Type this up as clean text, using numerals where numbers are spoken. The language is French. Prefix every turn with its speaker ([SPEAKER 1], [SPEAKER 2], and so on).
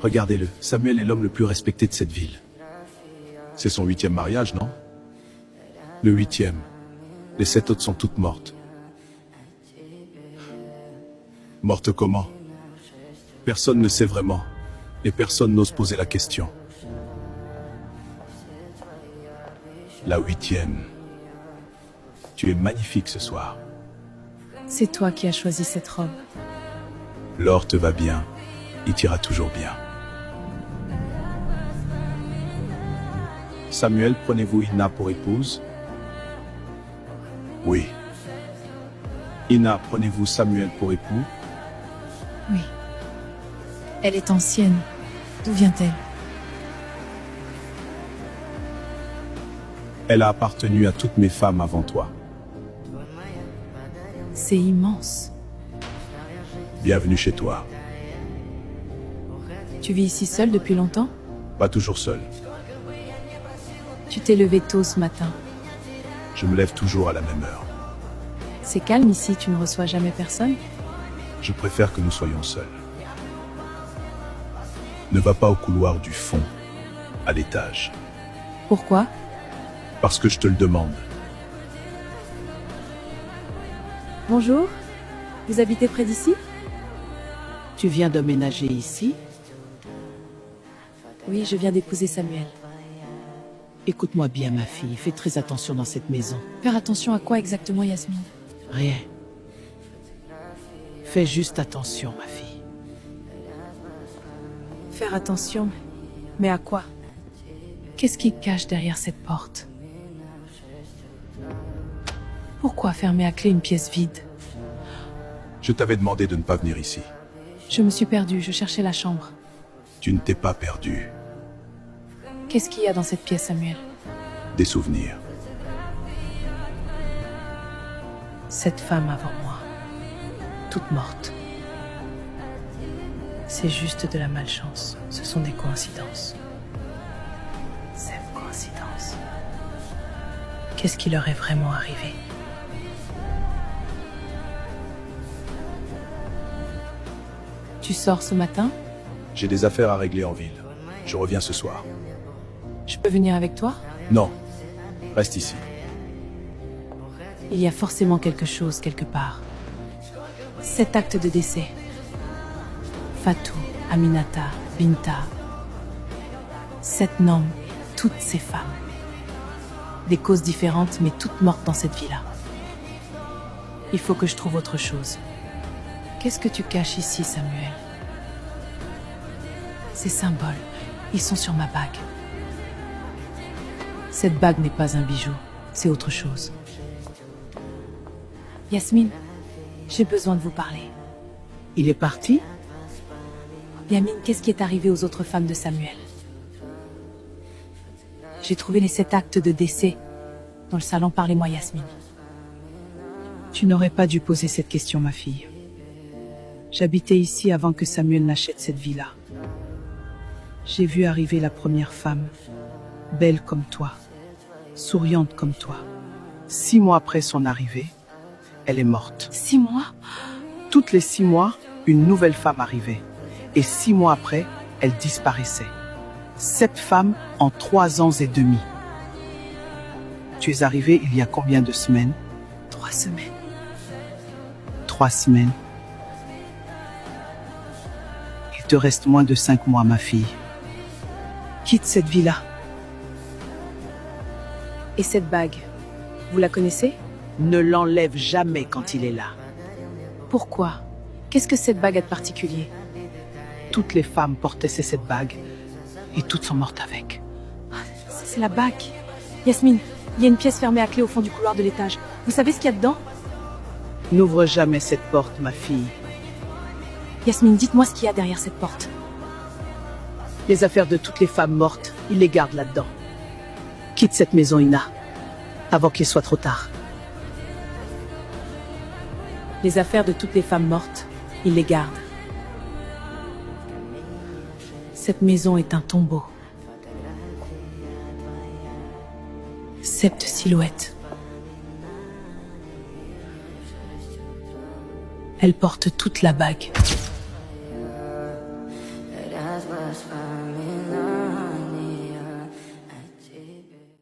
[SPEAKER 1] Regardez-le, Samuel est l'homme le plus respecté de cette ville. C'est son 8e mariage, non? Le 8e. Les 7 autres sont toutes mortes. Mortes comment? Personne ne sait vraiment. Et personne n'ose poser la question. La 8e. Tu es magnifique ce soir.
[SPEAKER 2] C'est toi qui as choisi cette robe.
[SPEAKER 1] L'or te va bien. Il t'ira toujours bien. Samuel, prenez-vous Ina pour épouse? Oui. Ina, prenez-vous Samuel pour époux?
[SPEAKER 2] Oui. Elle est ancienne. D'où vient-elle?
[SPEAKER 1] Elle a appartenu à toutes mes femmes avant toi.
[SPEAKER 2] C'est immense.
[SPEAKER 1] Bienvenue chez toi.
[SPEAKER 2] Tu vis ici seule depuis longtemps?
[SPEAKER 1] Pas toujours seul.
[SPEAKER 2] Tu t'es levé tôt ce matin.
[SPEAKER 1] Je me lève toujours à la même heure.
[SPEAKER 2] C'est calme ici, tu ne reçois jamais personne?
[SPEAKER 1] Je préfère que nous soyons seuls. Ne va pas au couloir du fond, à l'étage.
[SPEAKER 2] Pourquoi?
[SPEAKER 1] Parce que je te le demande.
[SPEAKER 2] Bonjour. Vous habitez près d'ici?
[SPEAKER 3] Tu viens d'emménager ici?
[SPEAKER 2] Oui, je viens d'épouser Samuel.
[SPEAKER 3] Écoute-moi bien, ma fille. Fais très attention dans cette maison.
[SPEAKER 2] Faire attention à quoi exactement, Yasmine?
[SPEAKER 3] Rien. Fais juste attention, ma fille.
[SPEAKER 2] Faire attention? Mais à quoi? Qu'est-ce qui cache derrière cette porte? Pourquoi fermer à clé une pièce vide?
[SPEAKER 1] Je t'avais demandé de ne pas venir ici.
[SPEAKER 2] Je me suis perdue, je cherchais la chambre.
[SPEAKER 1] Tu ne t'es pas perdu.
[SPEAKER 2] Qu'est-ce qu'il y a dans cette pièce, Samuel?
[SPEAKER 1] Des souvenirs.
[SPEAKER 2] Cette femme avant moi, toute morte. C'est juste de la malchance. Ce sont des coïncidences. Cette coïncidence. Qu'est-ce qui leur est vraiment arrivé? Tu sors ce matin?
[SPEAKER 1] J'ai des affaires à régler en ville. Je reviens ce soir.
[SPEAKER 2] Je peux venir avec toi?
[SPEAKER 1] Non. Reste ici.
[SPEAKER 2] Il y a forcément quelque chose quelque part. Cet acte de décès. Fatou, Aminata, Binta. 7 noms, toutes ces femmes. Des causes différentes, mais toutes mortes dans cette vie-là. Il faut que je trouve autre chose. Qu'est-ce que tu caches ici, Samuel? Ces symboles, ils sont sur ma bague. Cette bague n'est pas un bijou, c'est autre chose. Yasmine, j'ai besoin de vous parler.
[SPEAKER 3] Il est parti?
[SPEAKER 2] Yamine, qu'est-ce qui est arrivé aux autres femmes de Samuel? J'ai trouvé les 7 actes de décès dans le salon. Parlez-moi, Yasmine.
[SPEAKER 3] Tu n'aurais pas dû poser cette question, ma fille. J'habitais ici avant que Samuel n'achète cette villa. J'ai vu arriver la première femme, belle comme toi, souriante comme toi. 6 mois après son arrivée, elle est morte.
[SPEAKER 2] 6 mois?
[SPEAKER 3] Toutes les 6 mois, une nouvelle femme arrivait. Et 6 mois après, elle disparaissait. 7 femmes en 3 ans et demi. Tu es arrivé il y a combien de semaines?
[SPEAKER 2] 3 semaines.
[SPEAKER 3] 3 semaines. Il te reste moins de 5 mois, ma fille. Quitte cette villa.
[SPEAKER 2] Et cette bague, vous la connaissez?
[SPEAKER 3] Ne l'enlève jamais quand il est là.
[SPEAKER 2] Pourquoi? Qu'est-ce que cette bague a de particulier?
[SPEAKER 3] Toutes les femmes portaient cette bague. Et toutes sont mortes avec.
[SPEAKER 2] C'est la bague. Yasmine, il y a une pièce fermée à clé au fond du couloir de l'étage. Vous savez ce qu'il y a dedans?
[SPEAKER 3] N'ouvre jamais cette porte, ma fille.
[SPEAKER 2] Yasmine, dites-moi ce qu'il y a derrière cette porte.
[SPEAKER 3] Les affaires de toutes les femmes mortes, il les garde là-dedans. Quitte cette maison, Ina, avant qu'il soit trop tard.
[SPEAKER 2] Les affaires de toutes les femmes mortes, il les garde. Cette maison est un tombeau. 7 silhouettes. Elle porte toute la bague.
[SPEAKER 4] restless for me